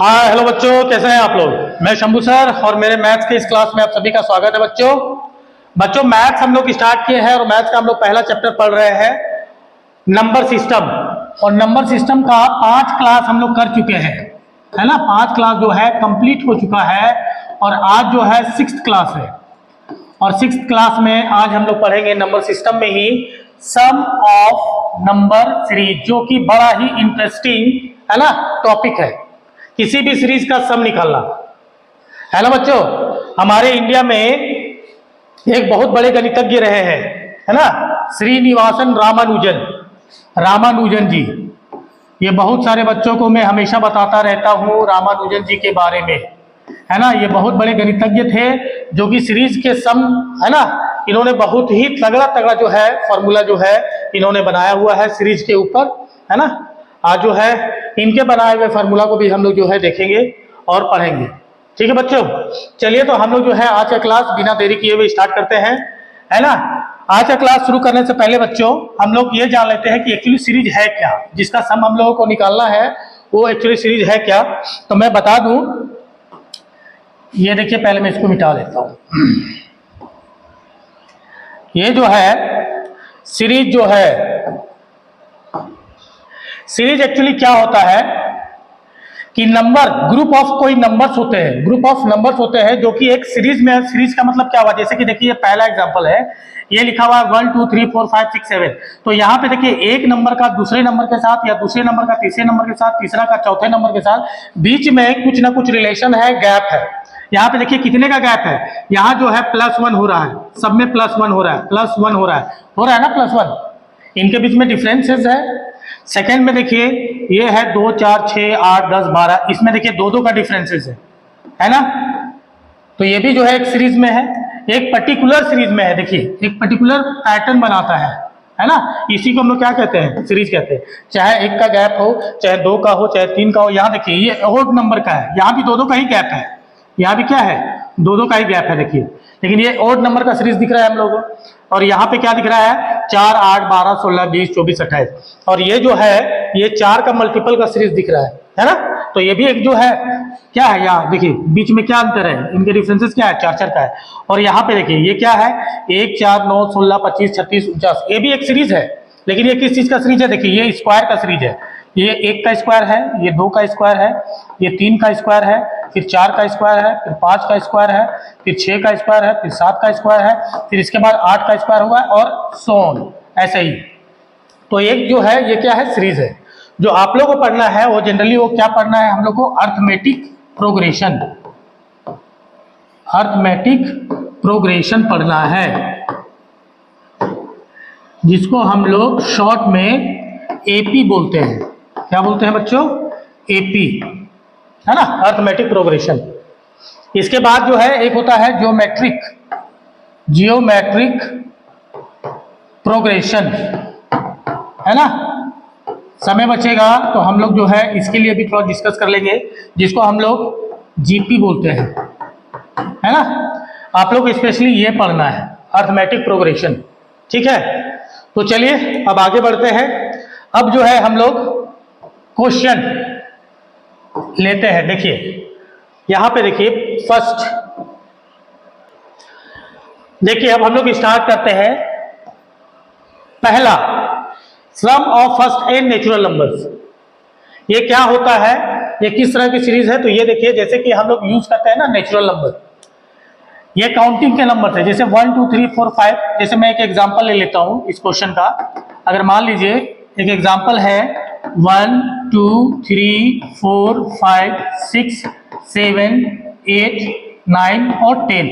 हाँ हेलो बच्चों, कैसे हैं आप लोग। मैं शंभू सर और मेरे मैथ्स के इस क्लास में आप सभी का स्वागत है। बच्चों मैथ्स हम लोग स्टार्ट किए हैं और मैथ्स का हम लोग पहला चैप्टर पढ़ रहे हैं, नंबर सिस्टम। और नंबर सिस्टम का 5 क्लास हम लोग कर चुके हैं, है ना। 5 क्लास जो है कंप्लीट हो चुका है और आज जो है 6th क्लास है। और 6th क्लास में आज हम लोग पढ़ेंगे नंबर सिस्टम में ही सम ऑफ नंबर सीरीज, जो कि बड़ा ही इंटरेस्टिंग है ना टॉपिक है। किसी भी सीरीज का सम निकालना है ना बच्चों। हमारे इंडिया में एक बहुत बड़े गणितज्ञ रहे हैं, है ना, श्रीनिवासन रामानुजन जी। ये बहुत सारे बच्चों को मैं हमेशा बताता रहता हूँ रामानुजन जी के बारे में, है ना। ये बहुत बड़े गणितज्ञ थे जो कि सीरीज के सम, है ना, इन्होंने बहुत ही तगड़ा तगड़ा जो है फॉर्मूला जो है इन्होंने बनाया हुआ है सीरीज के ऊपर, है ना। आज जो है इनके बनाए हुए फार्मूला को भी हम लोग जो है देखेंगे और पढ़ेंगे। ठीक है बच्चों, चलिए तो हम लोग जो है आज का क्लास बिना देरी किए हुए स्टार्ट करते हैं, है ना। आज का क्लास शुरू करने से पहले बच्चों हम लोग ये जान लेते हैं कि एक्चुअली सीरीज है क्या, जिसका सम हम लोगों को निकालना है वो एक्चुअली सीरीज है क्या। तो मैं बता दूं, ये देखिए, पहले मैं इसको मिटा देता हूं। ये जो है सीरीज जो है, सीरीज एक्चुअली क्या होता है कि नंबर, ग्रुप ऑफ कोई नंबर्स होते हैं, ग्रुप ऑफ नंबर्स होते हैं जो कि एक सीरीज में। सीरीज का मतलब क्या हुआ, जैसे कि देखिए पहला एग्जांपल है, ये लिखा हुआ है 1 2 3 4 5 6 7। तो यहाँ पे देखिए एक नंबर का दूसरे नंबर के साथ, या दूसरे नंबर का तीसरे नंबर के साथ, तीसरा का चौथे नंबर के साथ, बीच में कुछ ना कुछ रिलेशन है, गैप है। यहाँ पे देखिए कितने का गैप है, यहाँ जो है +1 हो रहा है, सब में +1 हो रहा है, +1 हो रहा है ना, +1। इनके बीच में डिफरेंसेस है। सेकेंड में देखिए ये है 2 4 6 8 10 12, इसमें देखिए 2 का डिफरेंसेस है ना। तो ये भी जो है एक सीरीज में है, एक पर्टिकुलर सीरीज में है। देखिए एक पर्टिकुलर पैटर्न बनाता है ना। इसी को हम लोग क्या कहते हैं, सीरीज कहते हैं। चाहे एक का गैप हो, चाहे 2 का हो, चाहे 3 का हो। यहाँ देखिए ये ओड नंबर का है, यहाँ भी 2 का ही गैप है, यहाँ भी क्या है 2 का ही गैप है देखिए। लेकिन ये ओड नंबर का सीरीज दिख रहा है हम लोगों को। और यहाँ पे क्या दिख रहा है 4 8 12 16 20 24 28। और ये जो है ये 4 का मल्टीपल का सीरीज दिख रहा है ना। तो ये भी एक जो है क्या है, यहाँ देखिए बीच में क्या अंतर है, इनके डिफरेंसेस क्या है, 4 4 का है। और यहाँ पे देखिए ये क्या है 1 4 9 16 25 36 49, ये भी एक सीरीज है। लेकिन ये किस चीज का सीरीज है, देखिए ये स्क्वायर का सीरीज है। ये 1 का स्क्वायर है, ये 2 का स्क्वायर है, ये 3 का स्क्वायर है, फिर 4 का स्क्वायर है, फिर 5 का स्क्वायर है, फिर 6 का स्क्वायर है, फिर 7 का स्क्वायर है, फिर इसके बाद 8 का स्क्वायर हुआ है, और सो ऑन ऐसे ही। तो एक जो है ये क्या है, सीरीज है। जो आप लोगों को पढ़ना है वो जनरली वो क्या पढ़ना है हम लोग को, अर्थमेटिक प्रोग्रेशन, अर्थमेटिक प्रोग्रेशन पढ़ना है, जिसको हम लोग शॉर्ट में एपी बोलते हैं। क्या बोलते हैं बच्चों, एपी, है ना, अर्थमेटिक प्रोग्रेशन। इसके बाद जो है एक होता है जियोमेट्रिक प्रोग्रेशन, है ना। समय बचेगा तो हम लोग जो है इसके लिए भी थोड़ा डिस्कस कर लेंगे, जिसको हम लोग जीपी बोलते हैं, है ना। आप लोग स्पेशली ये पढ़ना है, अर्थमेटिक प्रोग्रेशन, ठीक है। तो चलिए अब आगे बढ़ते हैं। अब जो है हम लोग क्वेश्चन लेते हैं। देखिए यहां पे देखिए फर्स्ट, देखिए अब हम लोग स्टार्ट करते हैं। पहला, sum of first n natural numbers. ये क्या होता है, ये किस तरह की सीरीज है, तो ये देखिए जैसे कि हम लोग यूज करते हैं ना नेचुरल नंबर, ये काउंटिंग के नंबर है, जैसे 1 2 3 4 5। जैसे मैं एक एग्जांपल ले लेता हूं इस क्वेश्चन का। अगर मान लीजिए एक एग्जांपल है 1 2 3 4 5 6 7 8 9 और 10,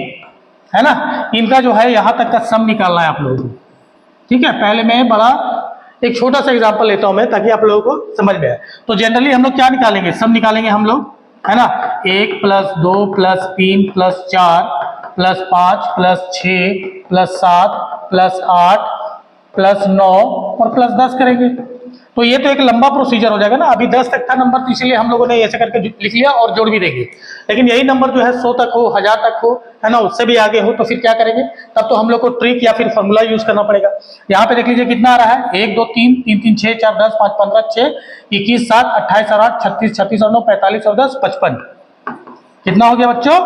है ना। इनका जो है यहां तक का सम निकालना है आप लोगों को, ठीक है। पहले मैं बड़ा एक छोटा सा एग्जांपल लेता हूं मैं, ताकि आप लोगों को समझ में आए। तो जनरली हम लोग क्या निकालेंगे, सम निकालेंगे हम लोग, है ना। 1 + 2 + 3 + 4 + 5 + 6 + 7 + 8 + 9 और +10 करेंगे। तो ये तो एक लंबा प्रोसीजर हो जाएगा ना। अभी 10 तक था नंबर, तो इसलिए हम लोगों ने ऐसे करके लिख लिया और जोड़ भी देंगे। लेकिन यही नंबर जो है 100 तक हो, 1000 तक हो, है ना, उससे भी आगे हो, तो फिर क्या करेंगे? तब तो हम लोग को ट्रिक या फिर फॉर्मूला यूज करना पड़ेगा। यहाँ पे देख लीजिए कितना आ रहा है, 1 2 3 3 3 6 4 10 5 15 6 21 7 28 और 8 36 36 और 9 45 और 10 55। कितना हो गया बच्चों?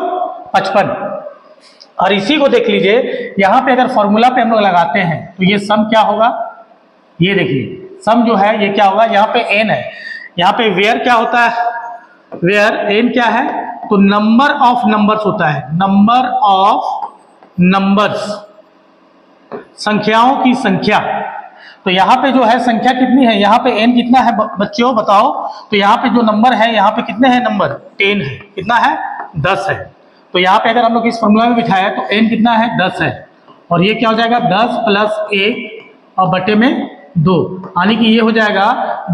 55। और इसी को देख लीजिए, यहाँ पे अगर फॉर्मूला पे हम लोग लगाते हैं तो ये सम क्या होगा? ये देखिए सम जो है ये क्या होगा? यहाँ पे एन है, यहाँ पे वेयर क्या होता है? वेयर एन क्या है? तो नंबर ऑफ नंबर्स होता है, नंबर ऑफ नंबर्स, संख्याओं की संख्या। तो यहाँ पे जो है संख्या कितनी है? यहाँ पे एन कितना है बच्चों बताओ? तो यहाँ पे जो नंबर है, यहाँ पे कितने हैं नंबर? 10 है। कितना है? 10 है। तो यहाँ पे अगर हम लोग इस फॉर्मूला में बिठाया तो एन कितना है? 10 है। और ये क्या हो जाएगा? 10 प्लस 1 और बटे में 2, यानी कि ये हो जाएगा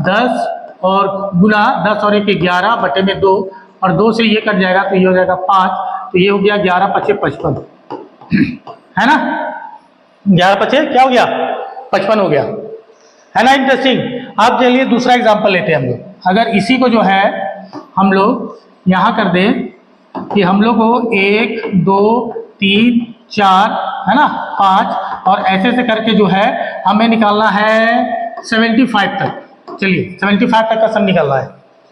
10 और गुना 10 और 1 11 बटे में 2, और 2 से ये कट जाएगा तो ये हो जाएगा 5। तो ये हो गया 11 5 55, है ना? 11 5 क्या हो गया? 55 हो गया, है ना? इंटरेस्टिंग। अब चलिए दूसरा एग्जांपल लेते हैं हम लोग। अगर इसी को जो है हम लोग यहाँ कर दें कि हम लोग को 1 2 3 4, है ना, 5 और ऐसे से करके जो है हमें निकालना है 75 तक। चलिए 75 तक का सम निकालना है,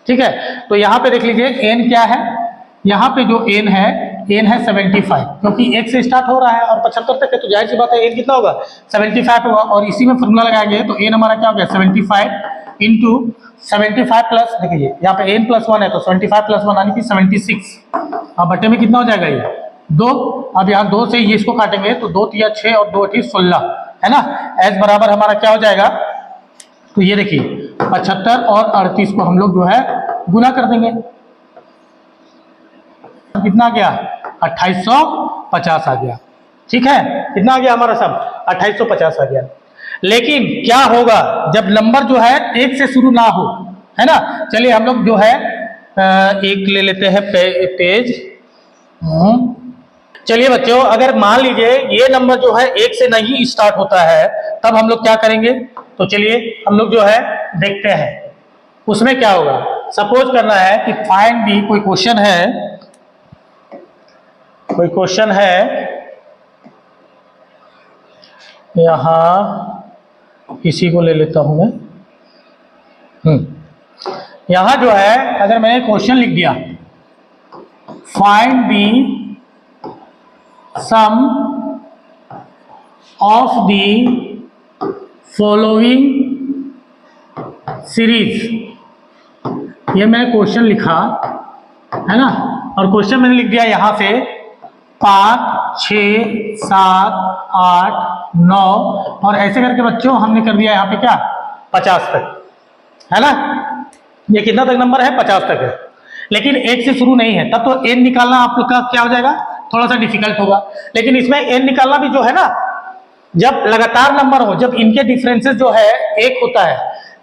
ठीक है? तो यहाँ पे देख लीजिए एन क्या है? यहाँ पे जो एन है 75, क्योंकि 1 से स्टार्ट हो रहा है और 75 तक है, तो जाहिर सी बात है एन कितना होगा? 75 होगा। और इसी में फॉर्मूला लगाएंगे तो एन हमारा क्या हो गया? 75 इंटू 75 प्लस, देखिए यहाँ पे एन प्लस 1 है तो 75 प्लस 1 यानी कि 76। अब बटे में कितना हो जाएगा? ये 2। अब यहाँ 2 से ये इसको काटेंगे तो 2 तिया 6 और 2 अठी 16, है ना? एस बराबर हमारा क्या हो जाएगा? तो ये देखिए 75 और 38 को हम लोग जो है गुना कर देंगे। कितना आ गया? 2850 आ गया, ठीक है? कितना आ गया हमारा सब? 2850 आ गया। लेकिन क्या होगा जब नंबर जो है 1 से शुरू ना हो, है ना? चलिए हम लोग जो है एक ले लेते हैं पेज। चलिए बच्चों, अगर मान लीजिए ये नंबर जो है 1 से नहीं स्टार्ट होता है, तब हम लोग क्या करेंगे? तो चलिए हम लोग जो है देखते हैं उसमें क्या होगा। सपोज करना है कि फाइंड दी, कोई क्वेश्चन है यहां, किसी को ले लेता हूं मैं। यहां जो है अगर मैंने क्वेश्चन लिख दिया find the sum of the following series, ये मैंने क्वेश्चन लिखा, है ना? और क्वेश्चन मैंने लिख दिया यहां से 5 6 7 8 9 और ऐसे करके बच्चों हमने कर दिया यहाँ पे क्या? 50 तक, है ना? ये कितना तक नंबर है? 50 तक है। लेकिन 1 से शुरू नहीं है, तब तो एन निकालना आप लोग का क्या हो जाएगा? थोड़ा सा डिफिकल्ट होगा। लेकिन इसमें एन निकालना भी जो है ना, जब लगातार नंबर हो, जब इनके डिफरेंसेस जो है 1 होता है,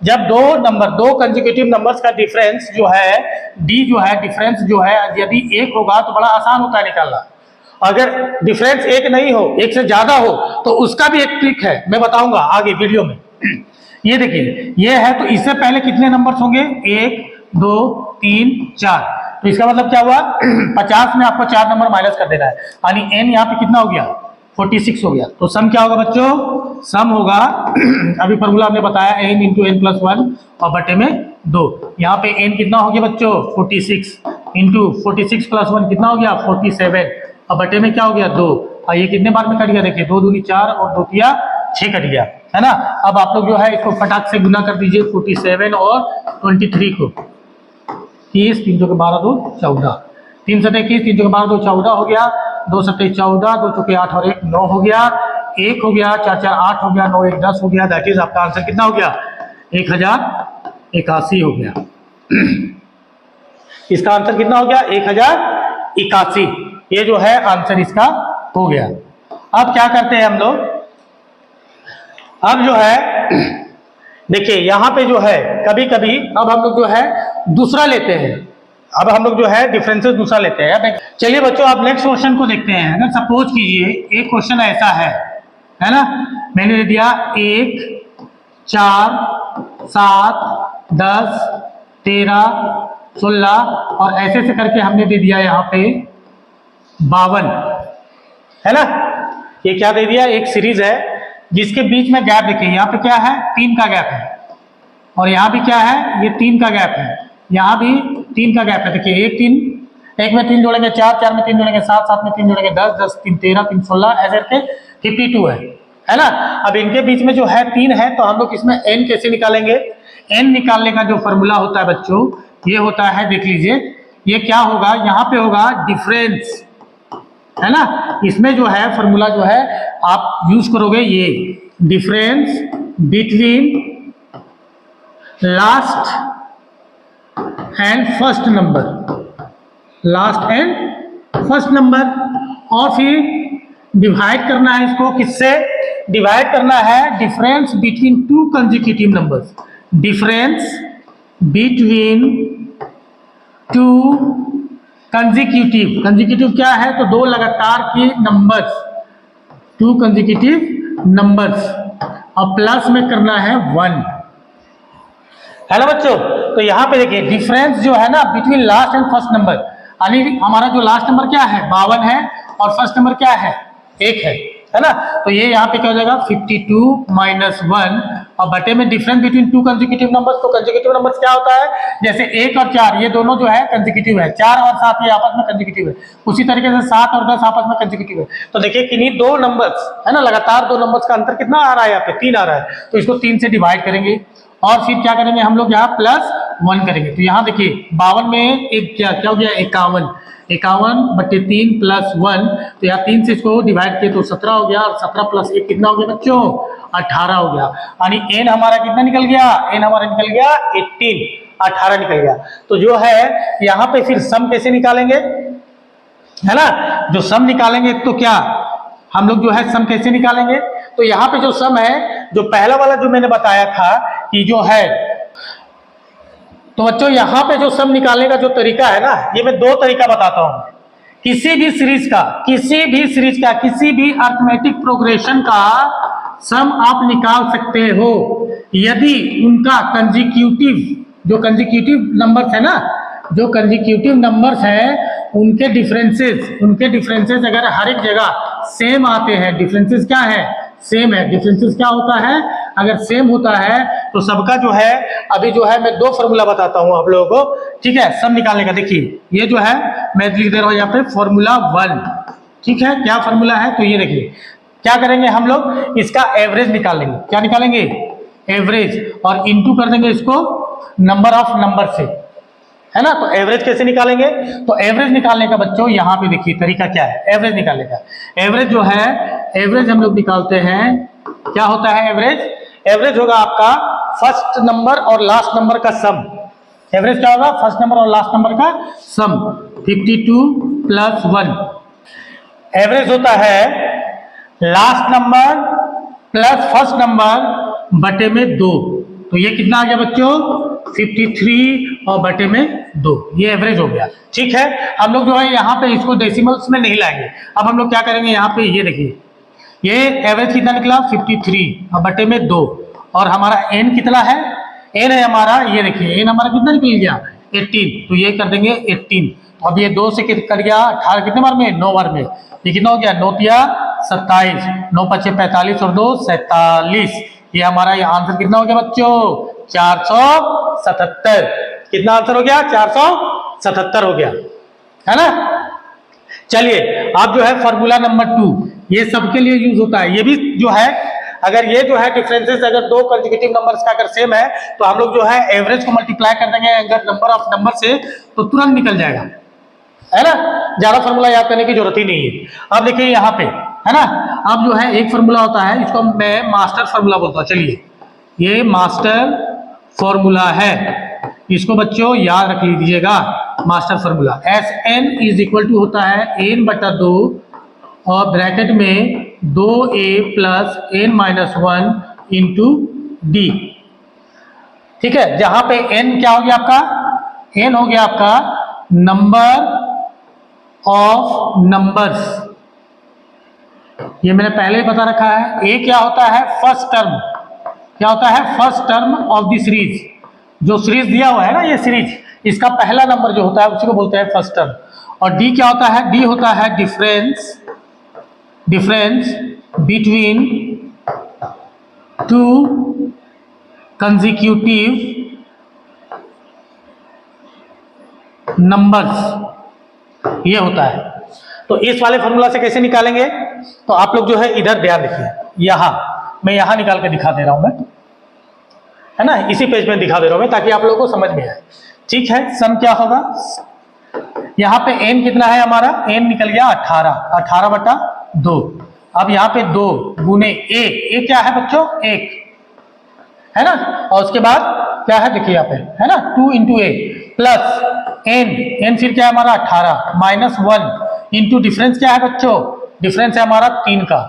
जब दो कंसेक्यूटिव नंबर्स का डिफरेंस जो है डी जो है, डिफरेंस जो है यदि 1 होगा तो बड़ा आसान होता है निकालना। अगर डिफरेंस 1 नहीं हो, 1 से ज्यादा हो, तो उसका भी एक ट्रिक है, मैं बताऊंगा आगे वीडियो में। ये देखिए ये है, तो इससे पहले कितने नंबर्स होंगे? 1 2 3 4। तो इसका मतलब क्या हुआ? 50 में आपको 4 नंबर माइनस कर देना है, यानी एन यहाँ पे कितना हो गया? 46 हो गया। तो सम क्या होगा बच्चों? सम होगा अभी फॉर्मूला हमने बताया एन इंटू एन प्लस 1 और बटे में 2। यहाँ पे एन कितना हो गया बच्चों? 46 इंटू 46 प्लस 1 कितना हो गया? 47 और बटे में क्या हो गया? 2। और ये कितने बार में कट गया? देखिए 2 दूनी 4 और 2 तिया 6 कट गया, है ना? अब आप लोग जो है इसको फटाक से गुना कर दीजिए 47 और 23 को। 30 3 के 12 2 14, 3 7 21, 3 के 12 2 14 हो गया, 2 7 14, 2 चौके 8 और 1 9 हो गया, 1 हो गया, 4 4 8 हो गया, 9 1 10 हो गया। दैट इज आपका आंसर कितना हो गया? 1081 हो गया। इसका आंसर कितना हो गया? 1081। ये जो है आंसर इसका हो गया। अब क्या करते हैं हम लोग? अब जो है देखिए यहां पे जो है कभी कभी अब हम लोग जो है दूसरा लेते हैं। अब हम लोग जो है डिफरेंसेस दूसरा लेते हैं। चलिए बच्चों आप नेक्स्ट क्वेश्चन को देखते हैं। अगर सपोज कीजिए एक क्वेश्चन ऐसा है ना, मैंने दे दिया 1 4 7, 10, 13, 16 और ऐसे से करके हमने दे दिया यहाँ पे 52, है ना। ये क्या दे दिया, एक सीरीज है जिसके बीच में गैप देखिए, यहाँ पे क्या है 3 का गैप है और यहाँ भी क्या है, ये 3 का गैप है, यहाँ भी 3 का गैप है। देखिए 1 3, 1 में 3 जोड़ेंगे 4, 4 में 3 जोड़ेंगे 7, 7 में 3 जोड़ेंगे 10, 10 3 13, 3 16, ऐसे करके 52 है ना। अब इनके बीच में जो है 3 है, तो हम लोग इसमें n कैसे निकालेंगे। n निकालने का जो फॉर्मूला होता है बच्चों, ये होता है, देख लीजिए ये क्या होगा, यहाँ पे होगा डिफरेंस, है ना। इसमें जो है फॉर्मूला जो है आप यूज करोगे ये difference between last and first number, last and first number, और फिर डिवाइड करना है इसको, किससे डिवाइड करना है, difference between 2 consecutive numbers, difference between 2 consecutive, consecutive क्या है, तो 2 लगातार के नंबर्स, 2 कंसेक्यूटिव नंबर्स, और प्लस में करना है 1, है ना बच्चों। तो यहाँ पे देखिए डिफरेंस जो है ना between last and first number, यानी हमारा जो लास्ट नंबर क्या है 52 है और फर्स्ट नंबर क्या है 1 है ना। तो ये यहाँ पे क्या हो जाएगा 52 माइनस 1 और बटे में डिफरेंस बिटवीन 2 कंसेक्यूटिव नंबर्स। तो कंसेक्यूटिव नंबर्स क्या होता है, जैसे 1 और 4 ये दोनों जो है कंसेक्यूटिव है, 4 और 7 ये आपस में कंसेक्यूटिव है, उसी तरीके से 7 और 10 आपस में कंसेक्यूटिव है। तो देखिए किन्हीं 2 नंबर्स है ना, लगातार 2 नंबर्स का अंतर कितना आ रहा है, यहाँ पे 3 आ रहा है, तो इसको 3 से डिवाइड करेंगे और फिर क्या करेंगे हम लोग यहाँ प्लस 1 करेंगे। तो यहाँ देखिए 52 में एक क्या हो गया 51, 51 बटे 3 प्लस 1, तो यहाँ 3 से इसको डिवाइड किए तो 17 हो गया, और 17 प्लस 1 कितना हो गया बच्चों 18 हो गया, यानी n हमारा कितना निकल गया, n हमारा निकल गया 18, 18 निकल गया। तो जो है यहाँ पे फिर सम कैसे निकालेंगे, है ना, जो सम निकालेंगे तो क्या हम लोग जो है सम कैसे निकालेंगे, तो यहाँ पे जो सम है, जो पहला वाला जो मैंने बताया था कि जो है, तो बच्चों यहाँ पे जो सम निकालने का जो तरीका है ना, ये मैं 2 तरीका बताता हूं। किसी भी सीरीज का किसी भी अर्थमेटिक प्रोग्रेशन का सम आप निकाल सकते हो यदि उनका कंसेक्यूटिव, जो कंसेक्यूटिव नंबर्स है ना, जो कंसेक्यूटिव नंबर्स हैं उनके डिफरेंसेस अगर हर एक जगह सेम आते हैं, डिफरेंसेस क्या है सेम है, डिफरेंसेस क्या होता है, अगर सेम होता है तो सबका जो है, अभी जो है मैं 2 फॉर्मूला बताता हूं आप लोगों को, ठीक है, सम निकालने का। देखिए ये जो है मैं लिख दे रहा हूं यहाँ पे फॉर्मूला 1, ठीक है, क्या फॉर्मूला है, तो ये देखिए क्या करेंगे हम लोग, इसका एवरेज निकालेंगे, क्या निकालेंगे एवरेज, और इंटू कर देंगे इसको नंबर ऑफ नंबर से, है ना। तो एवरेज कैसे निकालेंगे, तो एवरेज निकालने का बच्चों यहाँ पे देखिए तरीका क्या है एवरेज निकालने का। एवरेज जो है, एवरेज हम लोग निकालते हैं, क्या होता है एवरेज, एवरेज होगा आपका फर्स्ट नंबर और लास्ट नंबर का सम। एवरेज क्या होगा, फर्स्ट नंबर और लास्ट नंबर का सम, 52 प्लस 1। एवरेज होता है last number plus first number बटे में 2, तो ये कितना आ गया बच्चों 53 और बटे में 2, ये एवरेज हो गया, ठीक है। हम लोग जो है यहाँ पे इसको डेसिमल्स में नहीं लाएंगे, अब हम लोग क्या करेंगे, यहाँ पे ये देखिए ये एवरेज कितना निकला 53 और बटे में 2, और हमारा n कितना है, n है हमारा, ये देखिए n हमारा कितना निकल गया 18, तो ये कर देंगे 18। तो अब ये 2 से कट गया 18 कितने बार में 9 बार में, ये कितना हो गया 9 तिया 27, 9 पचे 45 और 2 47, ये हमारा ये आंसर कितना हो गया बच्चों 477, कितना आंसर हो गया 477 हो गया, है ना। चलिए अब जो है फॉर्मूला नंबर 2, ये सबके लिए यूज होता है, ये भी जो है अगर ये जो है डिफरेंसेस अगर 2 कंसेक्यूटिव नंबर्स का अगर सेम है तो हम लोग जो है एवरेज को मल्टीप्लाई कर देंगे अगर नंबर ऑफ नंबर से, तो तुरंत निकल जाएगा, है ना, ज्यादा फॉर्मूला याद करने की जरूरत ही नहीं है। अब देखिए यहाँ पे, है ना, अब जो है एक फॉर्मूला होता है, इसको मैं मास्टर फॉर्मूला बोलता हूँ। चलिए ये मास्टर फॉर्मूला है, इसको बच्चों याद रख लीजिएगा, master formula Sn is equal to होता है n बटा 2 और ब्रैकेट में 2a plus n minus 1 into d, ठीक है, जहां पे n क्या हो गया आपका, n हो गया आपका नंबर ऑफ नंबर्स, ये मैंने पहले ही बता रखा है। a क्या होता है फर्स्ट टर्म, क्या होता है, first term of the series, जो सीरीज दिया हुआ है ना ये सीरीज, इसका पहला नंबर जो होता है उसी को बोलते हैं फर्स्ट टर्म। और डी क्या होता है, डी होता है difference between two consecutive numbers, ये होता है। तो इस वाले फॉर्मूला से कैसे निकालेंगे, तो आप लोग जो है इधर ध्यान रखिए, यहां मैं यहां निकाल के दिखा दे रहा हूं मैं, है ना, इसी पेज में दिखा दे रहा हूं मैं ताकि आप लोगों को समझ में आए। ठीक है, सम क्या होगा, यहाँ पे n कितना है हमारा, n निकल गया 18/2। अब यहाँ पे 2 गुने ए क्या है बच्चों, 1 है ना, और उसके बाद क्या है देखिए यहाँ पे, है ना, 2 इंटू ए प्लस n फिर क्या है हमारा 18 माइनस 1 इंटू डिफरेंस क्या है बच्चों, डिफरेंस है हमारा 3 का।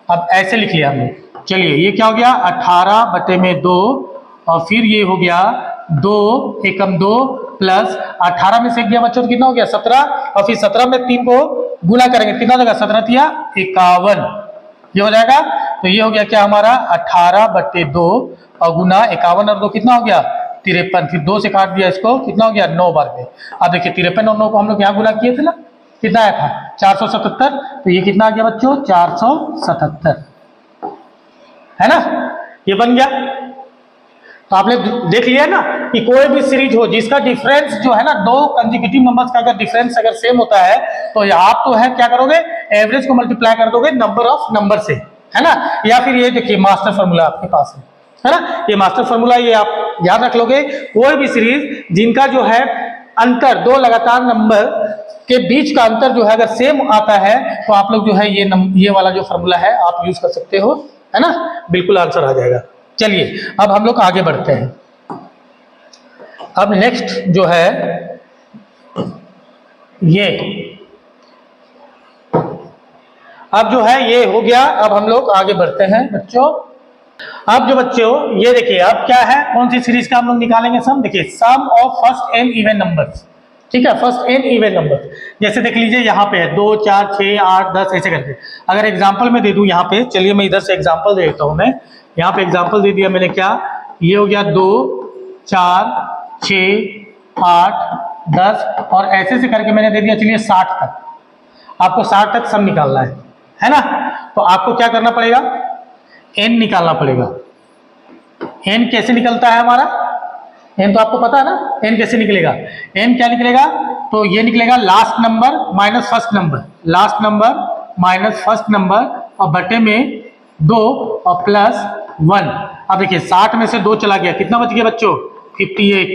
अब ऐसे लिख लिया हमने, चलिए ये क्या हो गया 18/2 और फिर ये हो गया 2 एकम 2 प्लस 18 में से गया बच्चों तो कितना हो गया 17, और फिर 17 में 3 को गुना करेंगे कितना होगा, 17 तिया 51, ये हो जाएगा। तो ये हो गया क्या हमारा 18/2 और गुना 51 और 2 कितना हो गया 53, फिर 2 से काट दिया इसको कितना हो गया 9 बार में। अब देखिए 53 और 9 को हम लोग यहाँ गुना किए थे ना, कितना आया था 477, तो ये कितना आ गया बच्चों 477, है ना, ये बन गया। तो आपने देख लिया ना कि कोई भी सीरीज हो जिसका डिफरेंस जो है ना, दो कंसेक्यूटिव नंबर्स का अगर डिफरेंस अगर सेम होता है तो आप तो है क्या करोगे, एवरेज को मल्टीप्लाई कर दोगे नंबर ऑफ नंबर से, है ना। या फिर ये देखिए मास्टर फार्मूला आपके पास है ना, ये मास्टर फार्मूला, ये आप याद रख लोगे। कोई भी सीरीज जिनका जो है अंतर, दो लगातार नंबर के बीच का अंतर जो है अगर सेम आता है तो आप लोग जो है ये वाला जो फार्मूला है आप यूज कर सकते हो, है ना, बिल्कुल आंसर आ जाएगा। चलिए अब हम लोग आगे बढ़ते हैं। अब नेक्स्ट जो है ये, अब जो है ये हो गया। अब हम लोग आगे बढ़ते हैं बच्चों। अब जो बच्चों ये देखिए, अब क्या है, कौन सी सीरीज का हम लोग निकालेंगे सम, देखिए sum of first n even numbers, ठीक है, फर्स्ट n इवन नंबर्स। जैसे देख लीजिए यहाँ पे है 2 4 6 8 10 ऐसे करके। अगर एग्जांपल में दे दूं यहाँ पे, चलिए मैं इधर से एग्जांपल दे देता हूँ। मैं यहाँ पे एग्जांपल दे दिया मैंने, क्या ये हो गया 2 4 6 8 10 और ऐसे से करके मैंने दे दिया चलिए 60 तक। आपको 60 तक सम निकालना है ना। तो आपको क्या करना पड़ेगा, n निकालना पड़ेगा। n कैसे निकलता है हमारा, n तो आपको पता है ना, n कैसे निकलेगा, n क्या निकलेगा, तो ये निकलेगा last number minus first number, last number minus first number और बटे में 2 और प्लस 1। अब देखिए 60 में से 2 चला गया, कितना बच गया बच्चों 58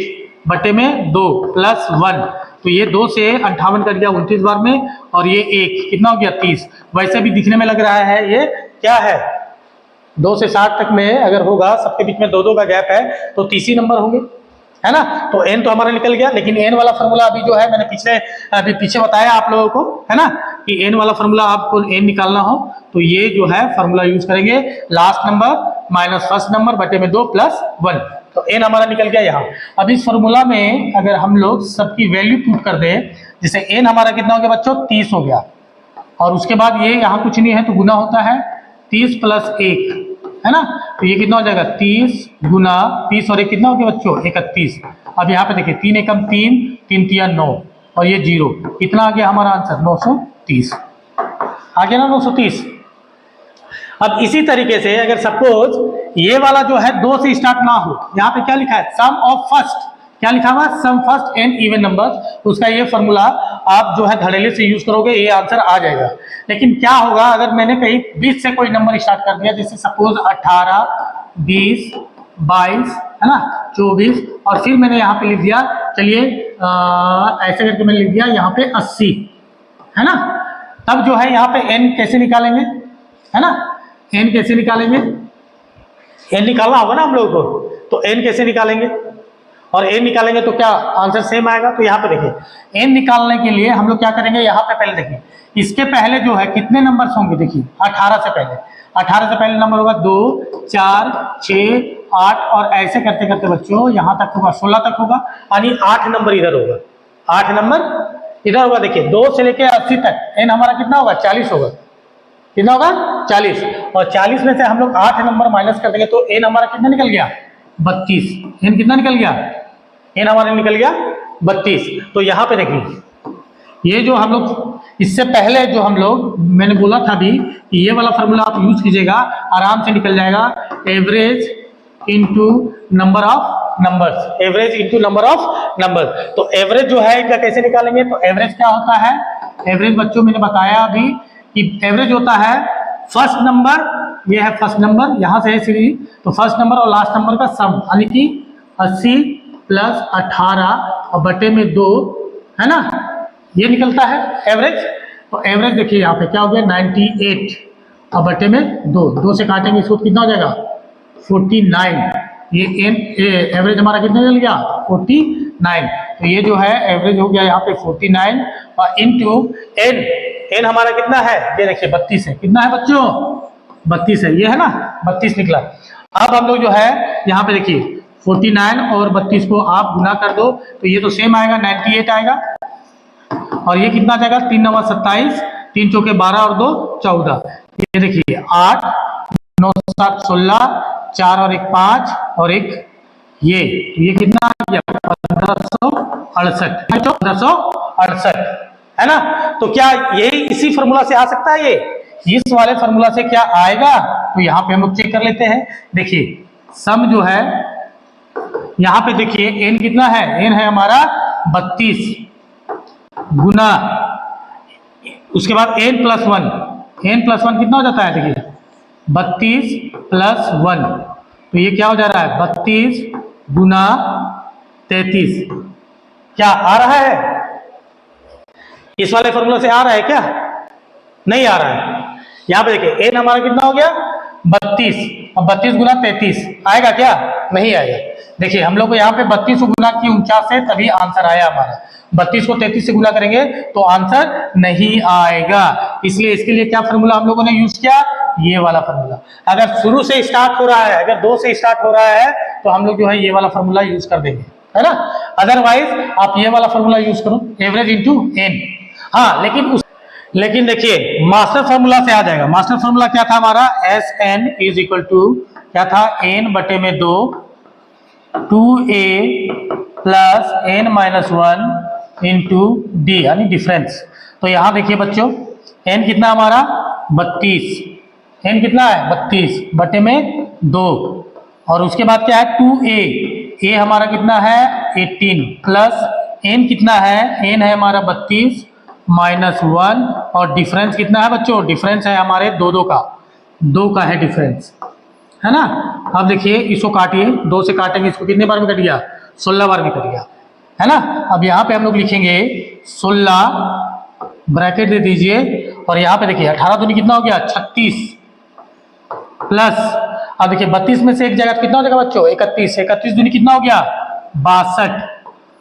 बटे में 2 प्लस 1, तो ये 2 से 58 कट गया 29 बार में, और ये 1 कितना हो गया 30। वैसे भी दिखने में लग रहा है ये क्या है, 2 से 60 तक में अगर होगा, सबके बीच में 2-2 का गैप है तो 30 ही नंबर होंगे, है ना। तो n तो हमारा निकल गया, लेकिन n वाला फॉर्मूला अभी जो है मैंने अभी पीछे बताया आप लोगों को, है ना, कि n वाला फॉर्मूला आपको n निकालना हो तो ये जो है फॉर्मूला यूज करेंगे, last number minus first number बटे में 2 प्लस 1, तो n हमारा निकल गया यहाँ। अब इस फॉर्मूला में अगर हम लोग सबकी वैल्यू पुट कर दें, जैसे n हमारा कितना हो गया बच्चों 30 हो गया, और उसके बाद ये यहाँ कुछ नहीं है तो गुना होता है 30 प्लस 1, है ना, तो ये कितना हो जाएगा 30 गुना 30 और 1 कितना हो गया बच्चों 31। अब यहाँ पे देखिए 3 एकम 3 3 तिया 9 और ये 0, कितना आ गया हमारा आंसर 930 आ गया ना, 930। अब इसी तरीके से अगर सपोज ये वाला जो है 2 से स्टार्ट ना हो, यहाँ पे क्या लिखा है सम ऑफ फर्स्ट, क्या लिखा हुआ सम फर्स्ट n इवन नंबर्स, उसका ये फॉर्मूला आप जो है धड़ेले से यूज करोगे ये आंसर आ जाएगा। लेकिन क्या होगा अगर मैंने कहीं 20 से कोई नंबर स्टार्ट कर दिया, जैसे सपोज 18 20 22 है ना 24, और फिर मैंने यहाँ पे लिख दिया चलिए ऐसे करके मैंने लिख दिया यहाँ पे 80, है ना, तब जो है यहाँ पे n कैसे निकालेंगे, है ना, n कैसे निकालेंगे, n निकालना होगा ना हम लोगों को, तो n कैसे निकालेंगे, और n निकालेंगे तो क्या आंसर सेम आएगा। तो यहाँ पे देखिए n निकालने के लिए हम लोग क्या करेंगे, यहाँ पे पहले देखिए इसके पहले जो है कितने नंबर्स होंगे, देखिए 18 से पहले नंबर होगा 2 4 6 8 और ऐसे करते करते बच्चों यहाँ तक होगा 16 तक होगा, यानी 8 नंबर इधर होगा, 8 नंबर इधर होगा। देखिए 2 से लेके 80 तक n हमारा कितना होगा 40 होगा, कितना होगा 40, और 40 में से हम लोग 8 नंबर माइनस कर देंगे तो एन हमारा कितना निकल गया 32। एन कितना निकल गया, एन हमारा निकल गया 32। तो यहाँ पे देखिए ये जो हम लोग इससे पहले जो हम लोग मैंने बोला था भी कि ये वाला फॉर्मूला आप यूज कीजिएगा, आराम से निकल जाएगा। Average into number of numbers, average into number of numbers. तो एवरेज जो है इनका कैसे निकालेंगे, तो एवरेज क्या होता है, एवरेज बच्चों मैंने बताया अभी कि एवरेज होता है फर्स्ट नंबर, ये है फर्स्ट नंबर, यहां से है सीरीज, तो फर्स्ट नंबर और लास्ट नंबर का सम, यानी कि 80 प्लस 18 और बटे में 2, है ना, ये निकलता है एवरेज। तो एवरेज देखिए यहाँ पे क्या हो गया 98 और बटे में 2 से काटेंगे इसको कितना हो जाएगा 49। ये एन एवरेज हमारा कितना निकल गया 49। तो ये जो है एवरेज हो गया यहाँ पे 49 और इनटू एन, एन हमारा कितना है, ये देखिए 32 है। कितना है बच्चों 32 है, ये है ना 32 निकला। अब हम लोग जो है यहाँ पे देखिए 49 और 32 को आप गुना कर दो तो ये तो सेम आएगा 98 आएगा, और ये कितना जाएगा 3 9 27, 3 चौके 12 और 2 14। ये देखिए 8 9 7 16, 4 और 1 5 और 1 ये कितना आ गया 1568, 1568 है ना। तो क्या यही इसी फॉर्मूला से आ सकता है, ये इस वाले फॉर्मूला से क्या आएगा, तो यहाँ पे हम लोग चेक कर लेते हैं। देखिए सम जो है यहाँ पे देखिए एन कितना है, एन है हमारा 32 गुना उसके बाद n प्लस 1, n प्लस 1 कितना हो जाता है देखिए 32 प्लस 1, तो ये क्या हो जा रहा है 32 गुना 33। क्या आ रहा है, इस वाले फॉर्मूला से आ रहा है क्या, नहीं आ रहा है। यहाँ पे देखिए n हमारा कितना हो गया 32 और 32 गुना 33 आएगा क्या, नहीं आएगा। देखिए हम लोग को यहाँ पे 32 को गुना की 49 से तभी आंसर आया हमारा, 32 को 33 से गुना करेंगे तो आंसर नहीं आएगा। इसलिए इसके लिए क्या फॉर्मूला हम लोगों ने यूज किया, ये वाला फॉर्मूला। अगर शुरू से स्टार्ट हो रहा है, अगर 2 से स्टार्ट हो रहा है तो हम लोग जो है ये वाला फॉर्मूला यूज कर देंगे, है ना। अदरवाइज आप ये वाला फॉर्मूला यूज करो, एवरेज इंटू एन। हाँ लेकिन देखिए मास्टर फॉर्मूला से आ जाएगा। मास्टर फॉर्मूला क्या था हमारा, S n is equal to क्या था, एन बटे में 2 2a plus n minus 1 into d, यानी डिफरेंस। तो यहां देखिए बच्चों n कितना हमारा 32, n कितना है 32 बटे में 2, और उसके बाद क्या है 2a, a हमारा कितना है 18 प्लस n कितना है, n है हमारा 32 माइनस 1, और डिफरेंस कितना है बच्चों, डिफरेंस है हमारे 2 का है डिफरेंस, है ना। अब देखिए इसको काटिए, 2 से काटेंगे इसको कितने बार में कट गया 16 बार में कट गया, है ना। अब यहाँ पे हम लोग लिखेंगे 16 ब्रैकेट दे दीजिए, और यहाँ पे देखिए 18 दूनी कितना हो गया 36 प्लस, अब देखिए 32 में से एक जगह कितना हो जाएगा बच्चों 31, 31 दूनी कितना हो गया 62।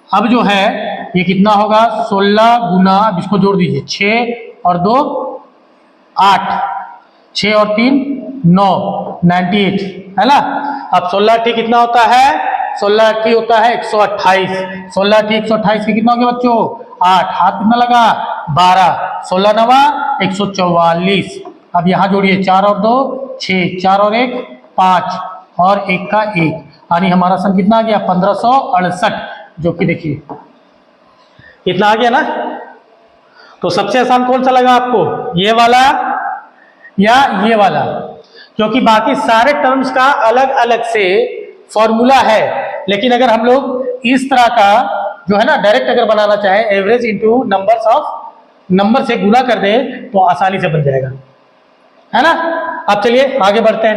अब जो है ये कितना होगा 16 गुना, अब इसको जोड़ दीजिए 6 और 2 8, 6 और 3 9, 98 है ना। अब 16 टी कितना होता है, 16 टी होता है 128, 16 टी 128 के कितना हो गया बच्चों 8, हाथ कितना लगा 12, 16 9 144। अब यहाँ जोड़िए 4 और 2 6, 4 और 1 5 और 1 का 1, यानी हमारा सम कितना आ गया 1568, जो कि देखिए इतना आ गया ना। तो सबसे आसान कौन सा लगा आपको, ये वाला या ये वाला, क्योंकि बाकी सारे टर्म्स का अलग अलग से फॉर्मूला है, लेकिन अगर हम लोग इस तरह का जो है ना डायरेक्ट अगर बनाना चाहे, average into numbers of number से गुना कर दे तो आसानी से बन जाएगा, है ना। अब चलिए आगे बढ़ते हैं।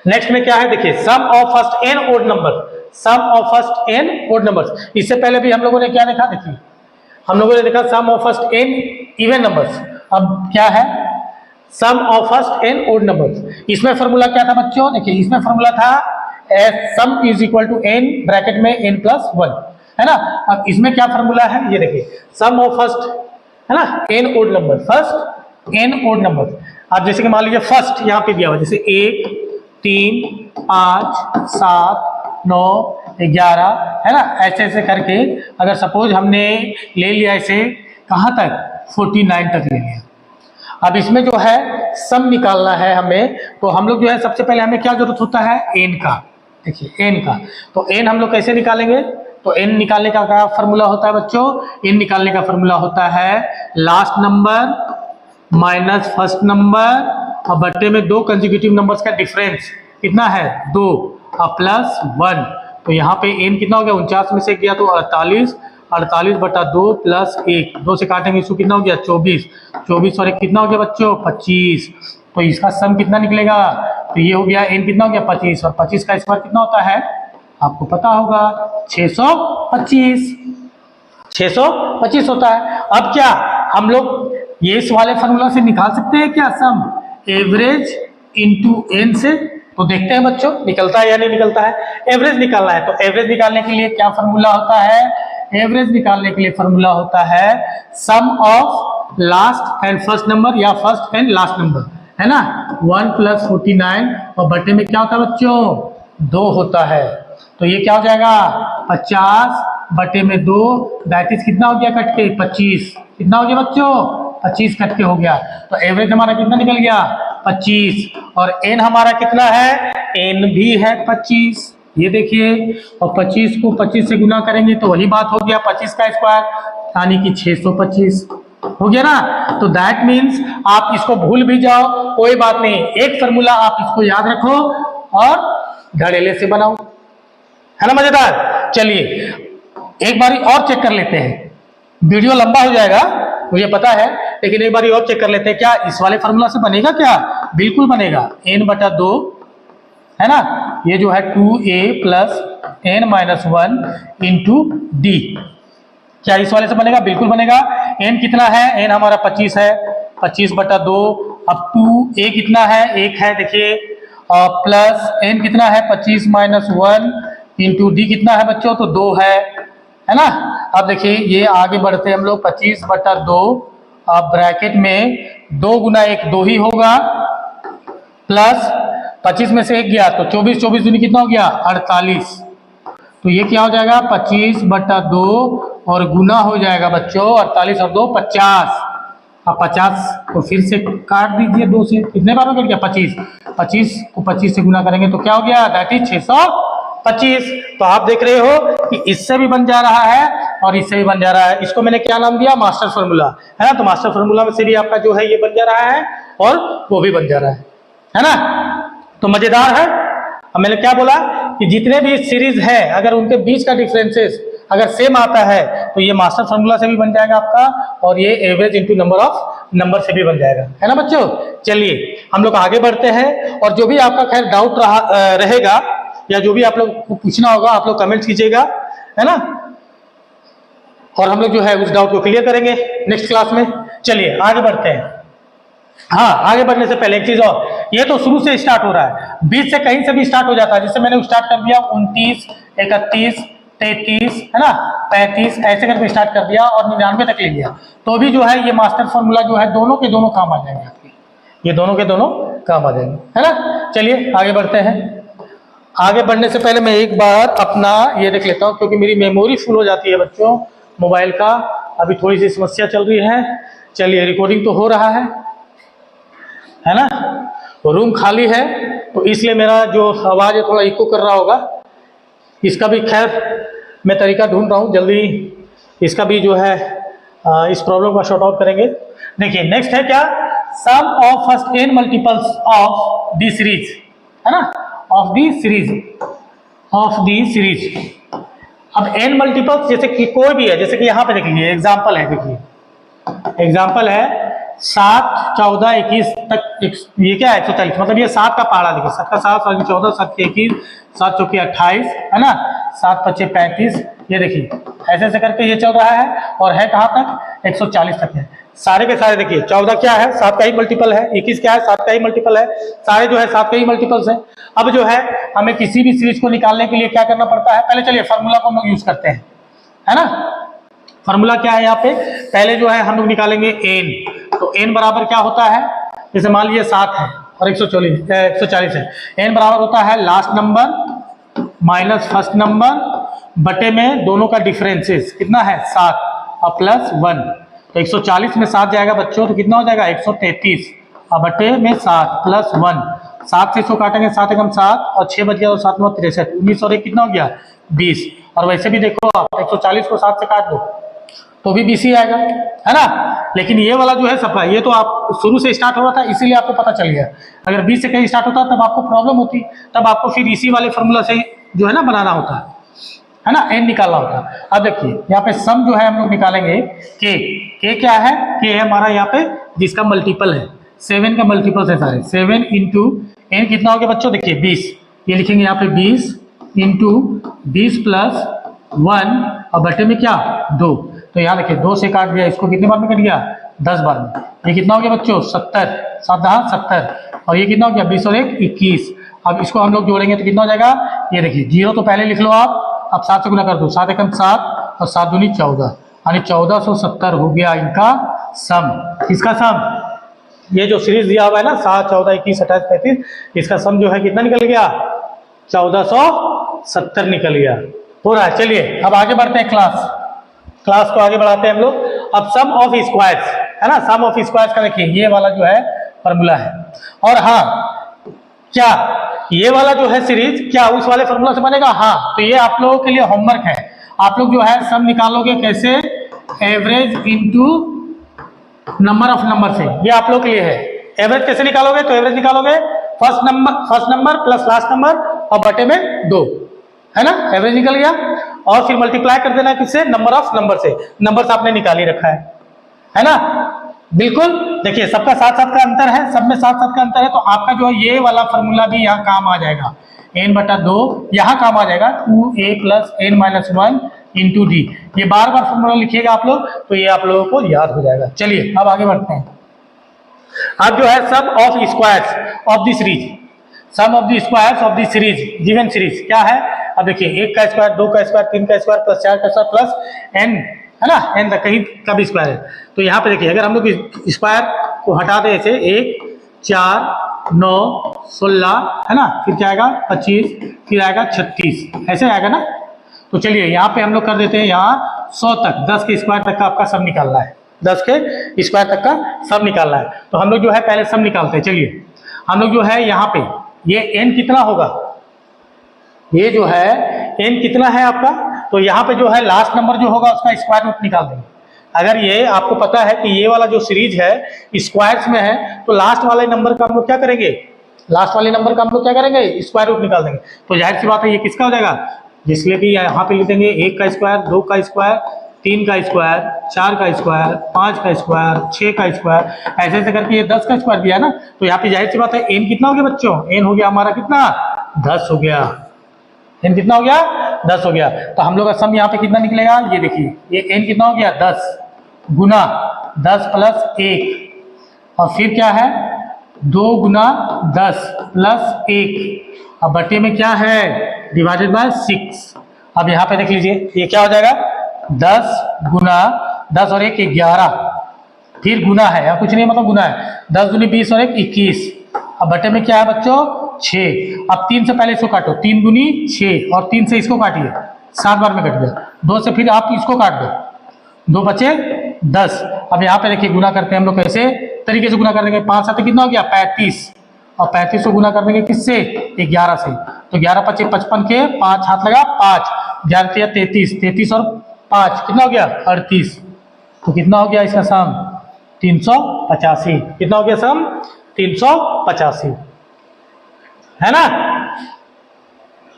नेक्स्ट में क्या है देखिए, sum of first n odd number, sum of first n odd numbers. इससे पहले भी हम लोगों ने क्या देखा, देखिए हम लोगों ने देखा sum of first n even numbers. अब क्या है sum of first n odd numbers. इसमें फॉर्मूला क्या था बच्चों, देखिए इसमें फॉर्मूला था sum is equal to n bracket में n प्लस 1, है ना। अब इसमें क्या फॉर्मूला है, ये देखिए सम ऑफ फर्स्ट है ना n odd number, first n odd number. अब जैसे कि मान लीजिए फर्स्ट यहाँ पे दिया हुआ, जैसे 1 3 5 7 9 11 है ना, ऐसे ऐसे करके अगर सपोज हमने ले लिया इसे कहाँ तक 49 तक ले लिया। अब इसमें जो है सम निकालना है हमें, तो हम लोग जो है सबसे पहले हमें क्या जरूरत होता है, एन का। देखिए एन का, तो एन हम लोग कैसे निकालेंगे, तो एन निकालने का क्या फॉर्मूला होता है बच्चों, एन निकालने का फॉर्मूला होता है last number minus first number और बट्टे में दो कंसेक्यूटिव नंबर्स का डिफरेंस कितना है 2 और प्लस 1। तो यहाँ पे एन कितना हो गया, 49 में से गया तो 48, 48 बटा 2 प्लस 1, 2 से काटेंगे इसको कितना हो गया 24, 24 और एक कितना हो गया बच्चों 25। तो इसका सम कितना निकलेगा, तो ये हो गया एन कितना हो गया 25 और 25 का स्क्वायर कितना होता है आपको पता होगा 625, 625 होता है। अब क्या हम लोग ये इस वाले फॉर्मूला से निकाल सकते हैं क्या सम, एवरेज इनटू एन से, तो देखते हैं बच्चों निकलता है या नहीं निकलता है। एवरेज निकालना है, तो एवरेज निकालने के लिए क्या फॉर्मूला होता है, एवरेज निकालने के लिए फॉर्मूला होता है sum of last and first number या फर्स्ट एंड लास्ट नंबर, है ना। 1 + 49 और बटे में क्या होता है बच्चों 2 होता है, तो ये क्या हो जाएगा 50 बटे में 2, दैट इज कितना हो गया कट के 25, कितना हो गया बच्चों 25 कट के हो गया। तो एवरेज हमारा कितना निकल गया 25 और एन हमारा कितना है, एन भी है 25, ये देखिए, और 25 को 25 से गुना करेंगे तो वही बात हो गया 25 का स्क्वायर यानी कि 625 हो गया ना। तो दैट मीन्स आप इसको भूल भी जाओ कोई बात नहीं, एक फॉर्मूला आप इसको याद रखो और घड़ेले से बनाओ, है ना मजेदार। चलिए एक बारी और चेक कर लेते हैं, वीडियो लंबा हो जाएगा मुझे पता है, लेकिन एक बारी और चेक कर लेते हैं क्या इस वाले फॉर्मूला से बनेगा क्या, बिल्कुल बनेगा, n बटा 2 है ना, ये जो है 2a plus n minus 1 into D, क्या इस वाले से बनेगा, बिल्कुल बनेगा। n कितना है, n हमारा 25 है, 25 बटा 2, अब 2a कितना है 1 है देखिए, और प्लस n कितना है 25 माइनस 1 इंटू डी कितना है बच्चों तो 2 है ना। अब देखिए ये आगे बढ़ते हम लोग 25 बटा 2, अब ब्रैकेट में 2 गुना 1 2 ही होगा, प्लस 25 में से 1 गया तो 24, 24 दूनी कितना हो गया 48, तो ये क्या हो जाएगा 25 बटा 2 और गुना हो जाएगा बच्चों 48 और 2 50, अब 50 को फिर से काट दीजिए 2 से, कितने बार में कट गया 25, 25 को 25 से गुना करेंगे तो क्या हो गया दैट इज 625। तो आप देख रहे हो कि इससे भी बन जा रहा है और इससे भी बन जा रहा है, इसको मैंने क्या नाम दिया मास्टर फार्मूला, है ना। तो मास्टर फार्मूला में से भी आपका जो है ये बन जा रहा है और वो भी बन जा रहा है ना। तो मजेदार है। अब मैंने क्या बोला कि जितने भी सीरीज है अगर उनके बीच का डिफरेंसेस अगर सेम आता है तो ये मास्टर फार्मूला से भी बन जाएगा आपका, और ये average into number of number से भी बन जाएगा, है ना बच्चों। चलिए हम लोग आगे बढ़ते हैं, और जो भी आपका खैर डाउट रहेगा या जो भी आप लोग को पूछना होगा आप लोग कमेंट कीजिएगा, है ना, और हम लोग जो है उस डाउट को क्लियर करेंगे नेक्स्ट क्लास में। चलिए आगे बढ़ते हैं। हाँ, आगे बढ़ने से पहले एक चीज और, ये तो शुरू से स्टार्ट हो रहा है, बीच से कहीं से भी स्टार्ट हो जाता है, जैसे मैंने स्टार्ट कर दिया 29, 31, 33, है ना, 35 ऐसे करके स्टार्ट कर दिया और 99 तक ले लिया, तो भी जो है ये मास्टर फॉर्मूला जो है दोनों के दोनों काम आ जाएंगे आपके, ये दोनों के दोनों काम आ जाएंगे, है ना। चलिए आगे बढ़ते हैं। आगे बढ़ने से पहले मैं एक बार अपना ये देख लेता हूँ, क्योंकि मेरी मेमोरी फुल हो जाती है बच्चों मोबाइल का, अभी थोड़ी सी समस्या चल रही है। चलिए रिकॉर्डिंग तो हो रहा है ना, तो रूम खाली है तो इसलिए मेरा जो आवाज़ है थोड़ा इको कर रहा होगा, इसका भी खैर मैं तरीका ढूंढ रहा हूँ, जल्दी इसका भी जो है इस प्रॉब्लम का शॉर्ट आउट करेंगे। देखिए नेक्स्ट है क्या, sum of first n multiples of the series, है ना, ऑफ दी सीरीज। अब n मल्टीपल्स जैसे कि कोई भी है, जैसे कि यहाँ पे देख लीजिए एग्जाम्पल है, देखिए एग्जाम्पल है 7, 14, 21 तक, ये क्या है 140, मतलब ये 7 का पहाड़ा देखिए, 7 का 7, 7 14, 7 के 21, 7 चौके 28, है ना, 7 पच्चे 35, ये देखिए ऐसे ऐसे करके ये चल रहा है, और है कहाँ तक 140 तक है। सारे के सारे देखिए 14 क्या है 7 का ही मल्टीपल है, 21 क्या है 7 का ही मल्टीपल है, सारे जो है 7 का ही मल्टीपल्स है। अब जो है हमें किसी भी सीरीज को निकालने के लिए क्या करना पड़ता है, पहले चलिए फार्मूला को हम लोग यूज करते हैं, है ना। फार्मूला क्या है यहाँ पे, पहले जो है हम लोग निकालेंगे n, तो n बराबर क्या होता है, जैसे मान लीजिए 7 है और 140 है, n बराबर होता है last number minus first number बटे में दोनों का डिफरेंसेस कितना है 7 और प्लस 1, तो 140 में 7 जाएगा बच्चों, तो कितना हो जाएगा 133 और बटे में 7 प्लस 1, 7 से 100 काटेंगे, 7 एकम 7 और 6 बच गया तो 7 9 63, 19 और 1 कितना हो गया 20। और वैसे भी देखो आप 140 को 7 से काट दो तो भी 20 ही आएगा, है ना। लेकिन ये वाला जो है सप्लाई, ये तो आप शुरू से स्टार्ट हो रहा था इसीलिए आपको पता चल गया। अगर 20 से कहीं स्टार्ट होता तब आपको प्रॉब्लम होती, तब आपको फिर इसी वाले फॉर्मूला से जो है ना बनाना होता है ना, एन निकालना होता है। अब देखिए यहाँ पे सम जो है हम लोग निकालेंगे के क्या है, के है हमारा यहाँ पे जिसका मल्टीपल है 7 का मल्टीपल है सारे, 7 इंटू एन कितना हो गया बच्चों, देखिए 20, ये लिखेंगे यहाँ पे 20 इंटू 20 प्लस 1 और बटे में क्या 2, तो यहाँ देखिए 2 से काट दिया, इसको कितने बार में कट गया 10 बार में। ये कितना हो गया बच्चों 70, 70 और ये कितना हो गया 20 और 1 21। अब इसको हम लोग जोड़ेंगे तो कितना हो जाएगा, ये देखिए 0 तो पहले लिख लो आप, अब 7 से गुना कर दो, 7 एकम 7 और 7 दूनी 14, यानी 1470 हो गया इनका सम। किसका सम, ये जो सीरीज दिया हुआ है ना 7 14 21 28 35, इसका सम जो है कितना निकल गया 1470 निकल गया। हो रहा है। चलिए अब आगे बढ़ते हैं, क्लास को आगे बढ़ाते हैं हम लोग। अब सम ऑफ स्क्वायर्स है ना, सम ऑफ स्क्वायर्स का देखिए ये वाला जो है फॉर्मूला है। और हाँ क्या ये वाला जो है सीरीज क्या उस वाले फॉर्मूला से बनेगा, हाँ तो ये आप लोगों के लिए होमवर्क है। आप लोग जो है सम निकालोगे कैसे, average into number of number से, ये आप लोग के लिए है। एवरेज कैसे निकालोगे, तो एवरेज निकालोगे first number plus last number और बटे में 2, है ना, एवरेज निकल गया। और फिर मल्टीप्लाई कर देना किससे, नंबर ऑफ नंबर से, नंबर आपने निकाल ही रखा है ना। बिल्कुल देखिए सबका साथ साथ का अंतर है, सब में साथ साथ का अंतर है, तो आपका जो है ये वाला फॉर्मूला भी यहाँ काम आ जाएगा, n/2 यहाँ काम आ जाएगा 2a plus n minus 1 into D. ये बार बार फॉर्मूला लिखिएगा आप लोग तो ये आप लोगों को याद हो जाएगा। चलिए अब आगे बढ़ते हैं। अब जो है sum of squares of the series, sum of the squares of the series, given series क्या है। अब देखिए 1 का स्क्वायर, 2 का स्क्वायर, 3 का स्क्वायर प्लस 4 का स्क्वायर प्लस n, है ना, n तक कहीं का भी स्क्वायर है। तो यहाँ पे देखिए अगर हम लोग स्क्वायर को हटा दें ऐसे 1 4 9 16, है ना, फिर क्या आएगा 25, फिर आएगा 36, ऐसे आएगा ना। तो चलिए यहाँ पे हम लोग कर देते हैं, यहाँ 100 तक 10 के स्क्वायर तक का आपका सम निकालना है, 10 के स्क्वायर तक का सम निकालना है। तो हम लोग जो है पहले सम निकालते हैं। चलिए हम लोग जो है यहाँ पे ये n कितना होगा, ये जो है n कितना है आपका, तो यहाँ पे जो है लास्ट नंबर जो होगा उसका स्क्वायर रूट निकाल देंगे। अगर ये आपको पता है कि ये वाला जो सीरीज है स्क्वायर्स में है तो लास्ट वाले नंबर का हम लोग क्या करेंगे, लास्ट वाले नंबर का हम लोग क्या करेंगे, स्क्वायर रूट निकाल देंगे। तो जाहिर सी बात है ये किसका हो जाएगा, जिसलिए कि यहाँ पे लिख देंगे 1 का स्क्वायर, 2 का स्क्वायर, 3 का स्क्वायर, 4 का स्क्वायर, 5 का स्क्वायर, 6 का स्क्वायर, ऐसे ऐसे करके ये 10 का स्क्वायर भी है ना। तो यहाँ पे जाहिर सी बात है n कितना हो गया बच्चों, n हो गया हमारा कितना 10 हो गया, n कितना हो गया 10 हो गया। तो हम लोग का सम यहाँ पे कितना निकलेगा, ये देखिए ये n कितना हो गया 10 गुना 10 प्लस 1 और फिर क्या है 2 गुना 10 प्लस 1 अब बटे में क्या है डिवाइडेड बाय 6। अब यहाँ पे देख लीजिए ये क्या हो जाएगा 10 गुना 10 और 1 11, फिर गुना है या कुछ नहीं मतलब गुना है, 10 दूनी 20 और 1 21। अब बटे में क्या है बच्चों 6। अब 3 से पहले इसको काटो, 3 दूनी 6 और 3 से इसको काटिए 7 बार में कट गया, 2 से फिर आप इसको काट दो, 2 बचे 10। अब यहाँ पे देखिए गुना करते हैं हम लोग कैसे तरीके से गुना कर देंगे, 5 7 कितना हो गया 35 और 35 को गुना कर देंगे किससे 11 से, तो 11 25 55 के 5 हाथ लगा 5, 11 33, 33 और 5 कितना हो गया 38। तो कितना हो गया इसका सम 385, कितना हो गया सम 385, है ना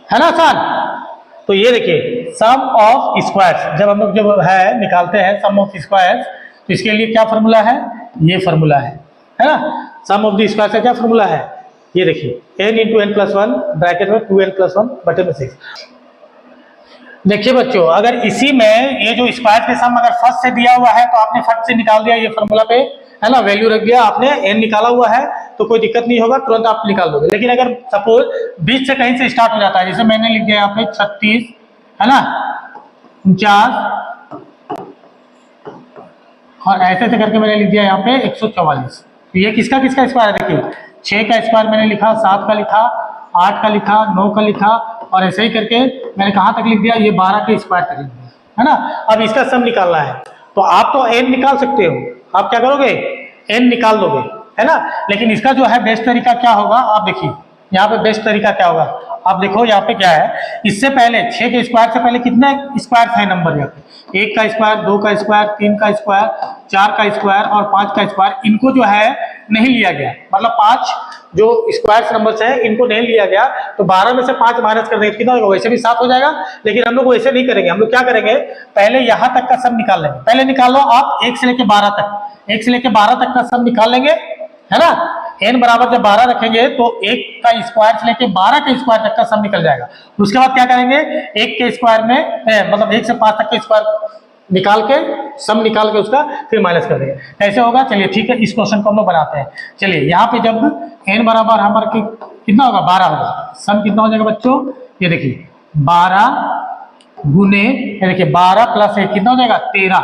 आसान। तो ये देखिए सम ऑफ स्क्वायर्स जब हम लोग जब है निकालते हैं सम ऑफ स्क्वायर्स तो इसके लिए क्या फॉर्मूला है, ये फॉर्मूला है ना। सम ऑफ द स्क्वायर्स का क्या फॉर्मूला है, ये देखिए n into n plus 1 bracket में 2n प्लस 1 बटे में 6। देखिए बच्चों अगर इसी में ये जो स्क्वायर के सम अगर फर्स्ट से दिया हुआ है तो आपने फर्स्ट से निकाल दिया ये फॉर्मूला पे, है ना, वैल्यू रख दिया आपने, n निकाला हुआ है तो कोई दिक्कत नहीं होगा, तुरंत आप निकाल दोगे। लेकिन अगर सपोज बीच से कहीं से स्टार्ट हो जाता है, जैसे मैंने लिख दिया यहाँ पे 36, है ना, 49 और ऐसे ऐसे करके मैंने लिख दिया यहाँ पे 144। तो ये किसका किसका स्क्वायर है, देखिए 6 का स्क्वायर मैंने लिखा, 7 का लिखा, 8 का लिखा, 9 का लिखा और ऐसे ही करके मैंने कहाँ तक लिख दिया, ये 12 के स्क्वायर तक लिख दिया, है ना। अब इसका सम निकालना है तो आप तो n निकाल सकते हो, आप क्या करोगे n निकाल दोगे, है ना। लेकिन इसका जो है बेस्ट तरीका क्या होगा, आप देखिए यहाँ पे बेस्ट तरीका क्या होगा, आप देखो यहाँ पे क्या है, इससे पहले 6 के स्क्वायर से पहले कितने स्क्वायर है नंबर, यहाँ पे 1 का स्क्वायर, 2 का स्क्वायर, 3 का स्क्वायर, 4 का स्क्वायर और 5 का स्क्वायर, इनको जो है नहीं लिया गया, मतलब 5 जो स्क्वायर नंबर्स है इनको नहीं लिया गया, तो 12 में से 5 माइनस कर देंगे कितना होगा, वैसे भी 7 हो जाएगा। लेकिन हम लोग वैसे नहीं करेंगे, हम लोग क्या करेंगे, पहले यहाँ तक का सम निकाल लेंगे, पहले निकाल लो आप 1 से लेके 12 तक, 1 से लेके 12 तक का सम निकाल लेंगे, है ना। n बराबर जब 12 रखेंगे तो 1 का स्क्वायर से लेके 12 के स्क्वायर तक का सम निकल जाएगा। उसके बाद क्या करेंगे, 1 के स्क्वायर में मतलब 1 से 5 तक के स्क्वायर निकाल के सम निकाल के उसका फिर माइनस कर देंगे, कैसे होगा। चलिए ठीक है, इस क्वेश्चन को हम लोग बनाते हैं। चलिए यहाँ पे जब n बराबर हमारा कितना होगा, 12 होगा, सम कितना हो जाएगा बच्चों, ये देखिए 12 गुने, ये देखिए 12 प्लस 1 कितना हो जाएगा 13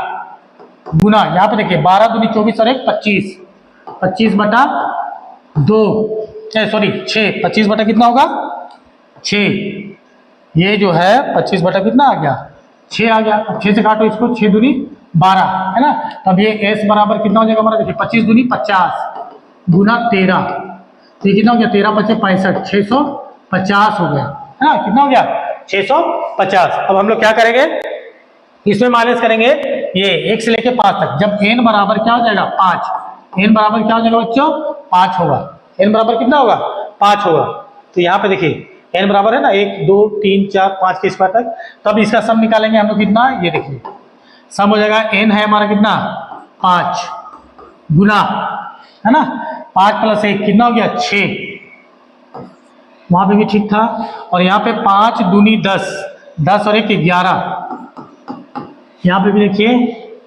गुना, यहाँ पे देखिए 12 दूनी 24 और 1 25, 25 बटा 2 सॉरी 6, 25 बटा कितना होगा 6, ये जो है 25 बटा कितना आ गया 6 आ गया। अब 6 से काटो इसको, 6 दूनी 12, है ना। तब ये s बराबर कितना हो जाएगा हमारा, देखिए 25 दूनी 50 गुना 13, तो ये कितना हो गया 13 × 5 = 65, 650 हो गया, है ना। कितना हो गया 650। अब हम लोग क्या करेंगे, इसमें माइनस करेंगे ये 1 से लेके 5 तक, जब n बराबर क्या हो जाएगा 5, n बराबर क्या हो जाएगा बच्चों 5 होगा, n बराबर कितना होगा 5 होगा। तो यहाँ पे देखिए n बराबर है ना 1 2 3 4 5 के स्क्वायर तक, तब इसका सम निकालेंगे हम लोग कितना, ये देखिए सम हो जाएगा, n है हमारा कितना 5 गुना, है ना 5 + 1 कितना हो गया 6, वहां पे भी ठीक था। और यहाँ पे 5 दूनी 10, 10 और 1 11, यहाँ पे भी देखिए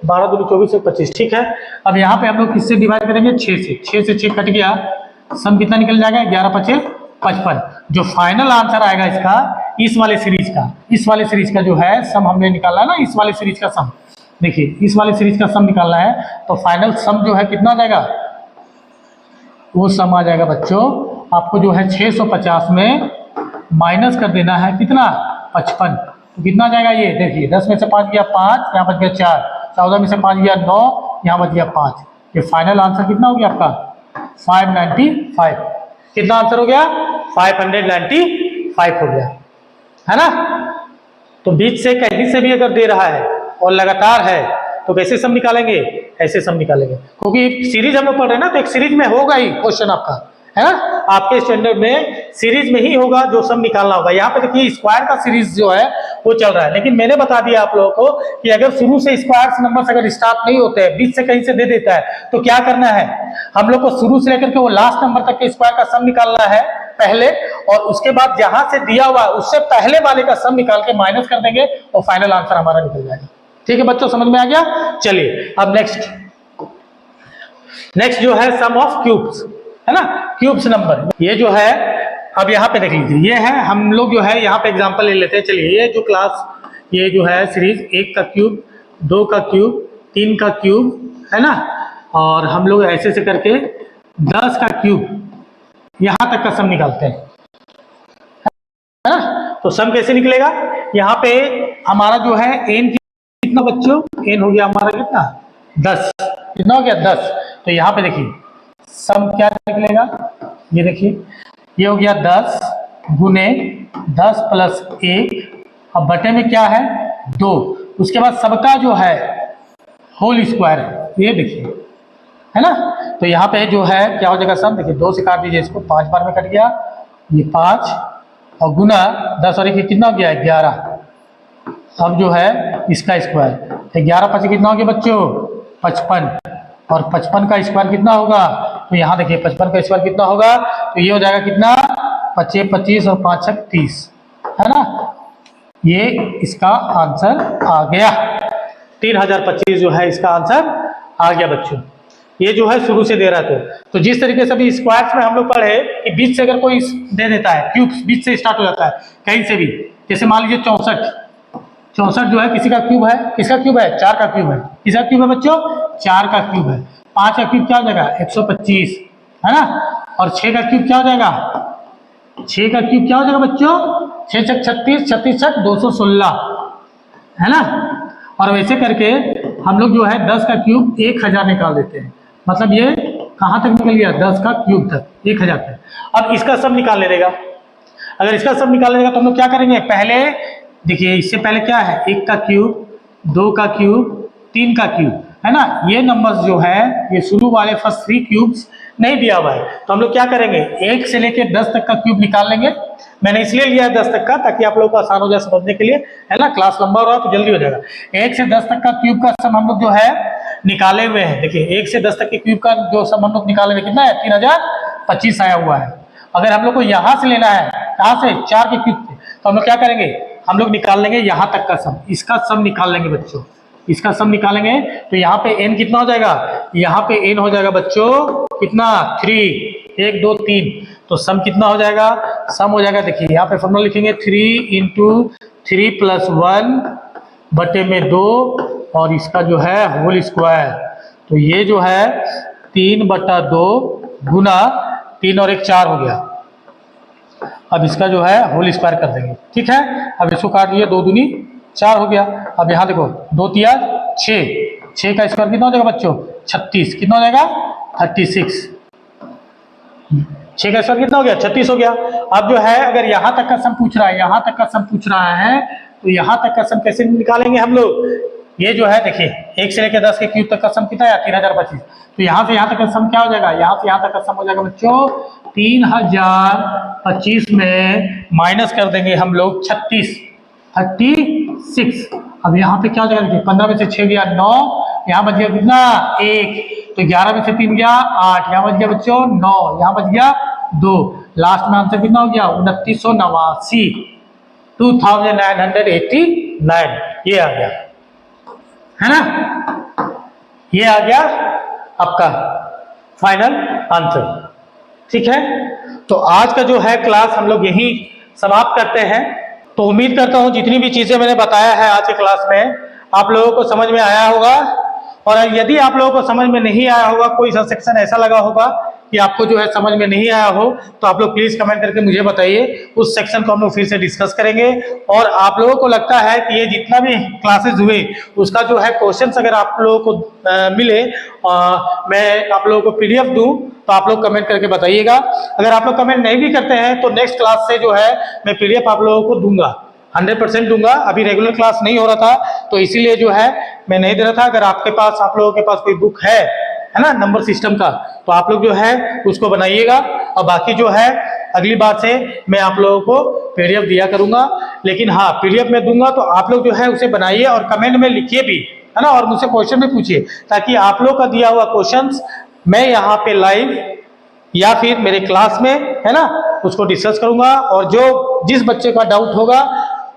12 दूनी 24 से 25, ठीक है। अब यहाँ पे हम लोग किससे डिवाइड करेंगे, 6 से, 6 से 6 कट गया, सम कितना निकल जाएगा 11 × 5 = 55। जो फाइनल आंसर आएगा इसका, इस वाले सीरीज का जो है सम हमने निकाला है ना, इस वाले सीरीज का सम, देखिए इस वाले सीरीज का सम निकालना है, तो फाइनल सम जो है कितना आ जाएगा, वो सम आ जाएगा बच्चों आपको जो है 650 में माइनस कर देना है कितना 55, तो कितना आ जाएगा, ये देखिए 10 में से 5 गया 5, यहाँ बच गया 4, 14 में से 5 गया 9, यहाँ बच गया 5, ये फाइनल आंसर कितना हो गया आपका 595, कितना आंसर हो गया 595 हो गया, है ना। तो बीच से कहीं से भी अगर दे रहा है और लगातार है तो कैसे सम निकालेंगे, ऐसे सम निकालेंगे, क्योंकि सीरीज हम लोग पढ़ रहे हैं ना, तो एक सीरीज में होगा ही क्वेश्चन आपका, है ना, आपके स्टैंडर्ड में सीरीज में ही होगा जो सम निकालना होगा। यहाँ पे देखिए स्क्वायर का सीरीज जो है वो चल रहा है, लेकिन मैंने बता दिया आप लोगों को कि अगर शुरू से स्क्वायर नंबर अगर स्टार्ट नहीं होते हैं, बीच से कहीं से दे देता है, तो क्या करना है, हम लोग को शुरू से लेकर के वो लास्ट नंबर तक के स्क्वायर का सम निकालना है पहले, और उसके बाद जहां से दिया हुआ उससे पहले वाले का सम निकाल के माइनस कर देंगे और फाइनल आंसर हमारा निकल जाएगा। ठीक है बच्चों, समझ में आ गया। चलिए अब नेक्स्ट जो है सम ऑफ क्यूब्स, है ना, क्यूब्स नंबर, ये जो है अब यहाँ पे देख लीजिए, ये है हम लोग जो है यहाँ पे एग्जांपल ले लेते हैं। चलिए ये जो क्लास, ये जो है सीरीज 1 का क्यूब, 2 का क्यूब, 3 का क्यूब, है ना, और हम लोग ऐसे से करके 10 का क्यूब यहाँ तक का सम निकालते हैं, है ना। तो सम कैसे निकलेगा, यहाँ पे हमारा जो है n कितना बच्चों, n हो गया हमारा कितना 10, कितना हो गया 10, तो यहाँ पे देखिए सम क्या निकलेगा, ये देखिए ये हो गया 10 गुने 10 + 1, अब बटे में क्या है 2, उसके बाद सबका जो है होल स्क्वायर है, ये देखिए, है ना। तो यहाँ पे जो है क्या हो जाएगा सम, देखिए 2 से काट दीजिए इसको, 5 बार में कट गया, ये 5 और गुना 10 और 1 कितना हो गया 11, अब जो है इसका स्क्वायर, 11 × 5 कितना हो गया बच्चों 55, और 55 का स्क्वायर कितना होगा, तो यहाँ देखिए 55 का स्क्वायर कितना होगा, तो ये हो जाएगा कितना 25 25 और 5 × 30, है ना। ये इसका आंसर आ गया 3025 जो है इसका आंसर आ गया बच्चों। ये जो है शुरू से दे रहा है, तो जिस तरीके से अभी स्क्वायर्स में हम लोग पढ़े कि बीच से अगर कोई दे देता है, क्यूब्स बीच से स्टार्ट हो जाता है कहीं से भी, जैसे मान लीजिए 64 जो है किसी का क्यूब है, किसका क्यूब है 4 का क्यूब है, किसका क्यूब है बच्चों 4 का क्यूब है, 5 का क्यूब क्या हो जाएगा 125, है ना, और 6 का क्यूब क्या हो जाएगा, 6 का क्यूब क्या हो जाएगा बच्चों 6 × 36, 36 × 216, है ना। और वैसे करके हम लोग जो है 10 का क्यूब 1000 निकाल देते हैं, मतलब ये कहाँ तक निकल गया, 10 का क्यूब तक, 1000 तक। अब इसका सब निकालने देगा, अगर इसका सब निकालने देगा तो हम लोग क्या करेंगे, पहले देखिए इससे पहले क्या है, 1 का क्यूब, 2 का क्यूब, 3 का क्यूब, है ना। ये नंबर्स जो है ये शुरू वाले फर्स्ट 3 क्यूब्स नहीं दिया हुआ है, तो हम लोग क्या करेंगे, 1 से लेके 10 तक का क्यूब निकाल लेंगे। मैंने इसलिए लिया है 10 तक का, ताकि आप लोगों को आसान हो जाए समझने के लिए, है ना, क्लास लंबा हो रहा है तो जल्दी हो जाएगा। 1 से 10 तक का क्यूब का सम हम लोग जो है निकाले हुए हैं। देखिए 1 से 10 तक के क्यूब का जो सम हम लोग निकाले हुए कितना है, 3025 आया हुआ है। अगर हम लोग को यहाँ से लेना है, कहाँ से, 4 के क्यूब थे, तो हम लोग क्या करेंगे, हम लोग निकाल लेंगे यहाँ तक का सम, इसका सम निकाल लेंगे बच्चों, इसका सम निकालेंगे तो यहाँ पे n कितना हो जाएगा, यहाँ पे n हो जाएगा बच्चों कितना, 3, 1 2 3, तो सम कितना हो जाएगा, सम हो जाएगा, देखिए यहाँ पे फॉर्मूला लिखेंगे 3 इंटू 3 प्लस 1 बटे में 2 और इसका जो है होल स्क्वायर, तो ये जो है 3/2 गुना 3 और 1 4 हो गया। अब इसका जो है होल स्क्वायर कर देंगे, ठीक है। अब इसको काट लिया, 2 दूनी 4 हो गया। अब यहाँ देखो 2 तिया 6, 6 का स्क्वायर कितना हो जाएगा बच्चों, 36, कितना हो जाएगा 36, 6 का स्क्वायर कितना हो गया, 36 हो गया। अब जो है अगर यहाँ तक का सम पूछ रहा है, यहाँ तक का सम पूछ रहा है, तो यहाँ तक का सम कैसे निकालेंगे हम लोग, ये जो है देखिए 1 से लेकर 10 के क्यूब तक का सम कितना है, 3025, तो यहाँ से यहाँ तक का सम क्या हो जाएगा, यहाँ से यहाँ तक का सम हो जाएगा बच्चों 3025 में माइनस कर देंगे हम लोग 36। अब यहाँ पे क्या हो जाएगा, 15 में से 6 गया 9, यहाँ बच गया कितना 1, तो 11 में से 3 गया 8, यहाँ बच गया बच्चों 9, यहाँ बच गया 2, लास्ट में आंसर कितना हो गया 2989, 2989, ये आ गया, है ना, ये आ गया आपका फाइनल आंसर, ठीक है। तो आज का जो है क्लास हम लोग यही समाप्त करते हैं। तो उम्मीद करता हूँ जितनी भी चीजें मैंने बताया है आज के क्लास में आप लोगों को समझ में आया होगा, और यदि आप लोगों को समझ में नहीं आया होगा, कोई सा सेक्शन ऐसा लगा होगा कि आपको जो है समझ में नहीं आया हो, तो आप लोग प्लीज कमेंट करके मुझे बताइए, उस सेक्शन को हम लोग फिर से डिस्कस करेंगे। और आप लोगों को लगता है कि ये जितना भी क्लासेस हुए उसका जो है क्वेश्चंस अगर आप लोगों को मिले, मैं आप लोगों को पीडीएफ दूं, तो आप लोग कमेंट करके बताइएगा। अगर आप लोग कमेंट नहीं भी करते हैं तो नेक्स्ट क्लास से जो है मैं पीडीएफ आप लोगों को दूंगा, 100% दूंगा। अभी रेगुलर क्लास नहीं हो रहा था तो इसीलिए जो है मैं नहीं दे रहा था। अगर आपके पास, आप लोगों के पास कोई बुक है ना नंबर सिस्टम का, तो आप लोग जो है उसको बनाइएगा, और बाकी जो है अगली बार से मैं आप लोगों को पीडीएफ दिया करूंगा। लेकिन हाँ, पीडीएफ में दूंगा तो आप लोग जो है उसे बनाइए और कमेंट में लिखिए भी, है ना, और मुझसे क्वेश्चन भी पूछिए, ताकि आप लोग का दिया हुआ क्वेश्चंस मैं यहाँ पे लाइव या फिर मेरे क्लास में, है ना, उसको डिस्कस करूंगा। और जो जिस बच्चे का डाउट होगा,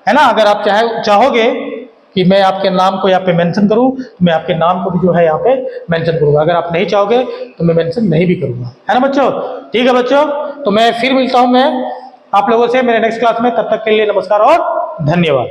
है ना, अगर आप चाहोगे कि मैं आपके नाम को यहाँ पे मेंशन करूं, तो मैं आपके नाम को भी जो है यहाँ पे मेंशन करूंगा। अगर आप नहीं चाहोगे तो मैं मेंशन नहीं भी करूंगा, है ना बच्चों। ठीक है बच्चों, तो मैं फिर मिलता हूं मैं आप लोगों से मेरे नेक्स्ट क्लास में। तब तक के लिए नमस्कार और धन्यवाद।